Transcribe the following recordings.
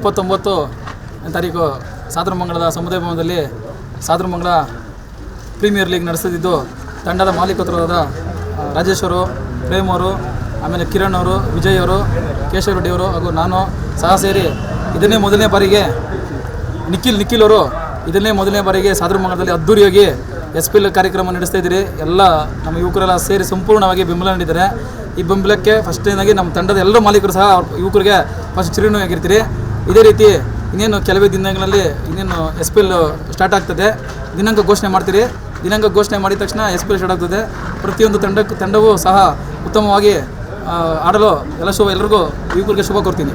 29 ತಾರೀಕು ಸಾದರಮಂಗಲದ ಸಮುದಾಯ ಭವನದಲ್ಲಿ ಸಾದರಮಂಗಲ ಪ್ರೀಮಿಯರ್ ಲೀಗ್ ನಡೆಸುತ್ತಿದ್ದು ತಂಡದ ಮಾಲೀಕತ್ವದ ರಾಜೇಶ್ ಅವರು, ಪ್ರೇಮ್ ಅವರು, ಆಮೇಲೆ ಕಿರಣ್ ಅವರು, ವಿಜಯ್ ಅವರು, ಕೇಶವ ರೆಡ್ಡಿ ಅವರು ಹಾಗೂ ನಾನು ಸಹ ಸೇರಿ ಇದನ್ನೇ ಮೊದಲನೇ ಬಾರಿಗೆ ನಿಖಿಲ್ ಅವರು ಇದನ್ನೇ ಮೊದಲನೇ ಬಾರಿಗೆ ಸಾದರಮಂಗಲದಲ್ಲಿ ಅದ್ದೂರಿಯಾಗಿ SPL ಕಾರ್ಯಕ್ರಮ ನಡೆಸ್ತಾ ಇದ್ದೀರಿ. ಎಲ್ಲ ನಮ್ಮ ಯುವಕರೆಲ್ಲ ಸೇರಿ ಸಂಪೂರ್ಣವಾಗಿ ಬೆಂಬಲ ನೀಡಿದ್ದಾರೆ. ಈ ಬೆಂಬಲಕ್ಕೆ ಫಸ್ಟ್ನೇದಾಗಿ ನಮ್ಮ ತಂಡದ ಎಲ್ಲ ಮಾಲೀಕರು ಸಹ ಯುವಕರಿಗೆ ಫಸ್ಟ್ ಚಿರಋಣಿಯಾಗಿರ್ತೀರಿ. ಇದೇ ರೀತಿ ಇನ್ನೇನು ಕೆಲವೇ ದಿನಗಳಲ್ಲಿ ಇನ್ನೇನು SPL ಸ್ಟಾರ್ಟ್ ಆಗ್ತದೆ. ದಿನಾಂಕ ಘೋಷಣೆ ಮಾಡ್ತೀರಿ. ದಿನಾಂಕ ಘೋಷಣೆ ಮಾಡಿದ ತಕ್ಷಣ SPL ಸ್ಟಾರ್ಟ್ ಆಗ್ತದೆ. ಪ್ರತಿಯೊಂದು ತಂಡವೂ ಸಹ ಉತ್ತಮವಾಗಿ ಆಡಲು ಎಲ್ಲರಿಗೂ ಯುವಕರಿಗೆ ಶುಭ ಕೋರ್ತೀನಿ.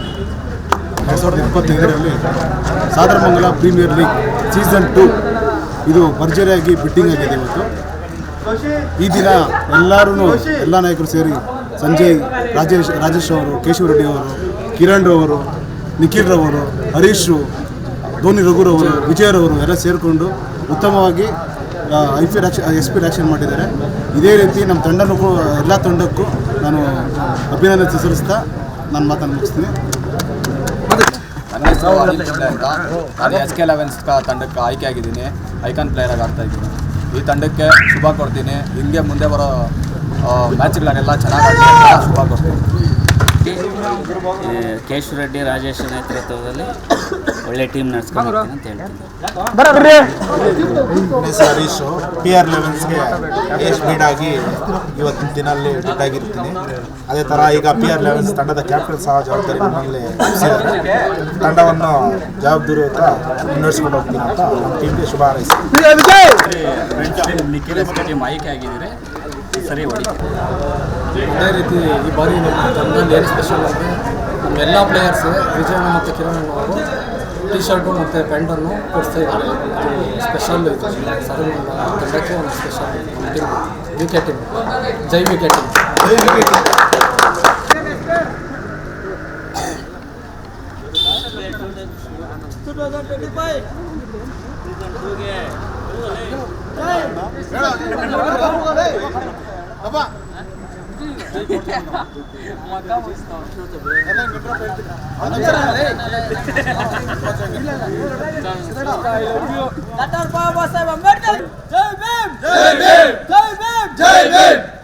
2025ರಲ್ಲಿ ಸಾದರಮಂಗಲ ಪ್ರೀಮಿಯರ್ ಲೀಗ್ ಸೀಸನ್ 2 ಇದು ಭರ್ಜರಿಯಾಗಿ ಬಿಟ್ಟಿಂಗ್ ಆಗಿದೆ. ಇವತ್ತು ಈ ದಿನ ಎಲ್ಲ ನಾಯಕರು ಸೇರಿ ಸಂಜಯ್, ರಾಜೇಶ್ ಅವರು, ಕೇಶವ ರೆಡ್ಡಿ ಅವರು, ಕಿರಣ್ ರವರು, ನಿಖಿಲ್ ರವರು, ಹರೀಶ್, ಧೋನಿ ರಘುರವರು, ವಿಜಯರವರು ಎಲ್ಲ ಸೇರಿಕೊಂಡು ಉತ್ತಮವಾಗಿ SPL ಆಕ್ಷನ್ ಮಾಡಿದ್ದಾರೆ. ಇದೇ ರೀತಿ ನಮ್ಮ ಎಲ್ಲ ತಂಡಕ್ಕೂ ನಾನು ಅಭಿನಂದನೆ ಸಲ್ಲಿಸ್ತಾ ನನ್ನ ಮಾತನ್ನು ಮುಗಿಸ್ತೀನಿ. ನನ್ನ ಹೆಸರು ನಾನು SK11 ತಂಡಕ್ಕೆ ಆಯ್ಕೆ ಆಗಿದ್ದೀನಿ. ಐಕಾನ್ ಪ್ಲೇಯರ್ ಆಗಿ ಆಡ್ತಾ ಇದ್ದೀನಿ. ಈ ತಂಡಕ್ಕೆ ಶುಭ ಕೊಡ್ತೀನಿ. ಹಿಂಗೆ ಮುಂದೆ ಬರೋ ಮ್ಯಾಚ್ಗಳೆಲ್ಲ ಚೆನ್ನಾಗಿ ಶುಭ ಕೊಡ್ತೀನಿ. ಕೇಶವ ರೆಡ್ಡಿ, ರಾಜೇಶ್ ನೇತೃತ್ವದಲ್ಲಿ ಒಳ್ಳೆ ಟೀಮ್ ನಡೆಸ್ಕೊಂಡು ಹೋಗ್ತೀನಿ ಅಂತ ಹೇಳ್ತೀನಿ. ಹರೀಶು PR11ಗೆ ಬೀಡಾಗಿ ಇವತ್ತಿನ ದಿನಲ್ಲಿ ಬಿಟ್ಟಾಗಿರ್ತೀನಿ. ಅದೇ ಥರ ಈಗ PR11 ತಂಡದ ಕ್ಯಾಪ್ಟನ್ ಸಹ ಜವಾಬ್ದಾರಿ ನಮ್ಮಲ್ಲಿ ತಂಡವನ್ನು ಜವಾಬ್ದಾರಿಯುತ ಮುನ್ನಡೆಸ್ಕೊಂಡು ಹೋಗ್ತೀನಿ ಅಂತ ನಮ್ಮ ಟೀಮ್ಗೆ ಶುಭ ಹಾರೈಸ್ತೀನಿ. ನಿಖಿಲ್ ಟೀಮ್ ಆಯ್ಕೆ ಆಗಿದ್ದೀರಿ, ಸರಿ ಹೊಡಿ. ಅದೇ ರೀತಿ ಈ ಬಾರಿ ನಮ್ಮ ತಂಡದಲ್ಲಿ ಏನು ಸ್ಪೆಷಲ್ ಅಂದರೆ ನಮ್ಮೆಲ್ಲ ಪ್ಲೇಯರ್ಸ್ ವಿಜಯ್ ಮತ್ತು ಕಿರಣ್ ಅವರು T-ಶರ್ಟು ಮತ್ತು ಪ್ಯಾಂಟನ್ನು ಕೊಡಿಸ್ತಾ ಇದ್ದಾರೆ. ಇದು ಸ್ಪೆಷಲ್ ಇದು ಸಾದರಮಂಗಲ ತಂಡಕ್ಕೆ ಒಂದು ಸ್ಪೆಷಲ್ ಟೀಮ್, ವಿಕೆ ಟೀಮ್, ಜೈ ವಿಕೆ team. Dr. Baba Saheb Ambedkar, Jai Bhim, Jai Bhim, Jai Bhim, Jai Bhim.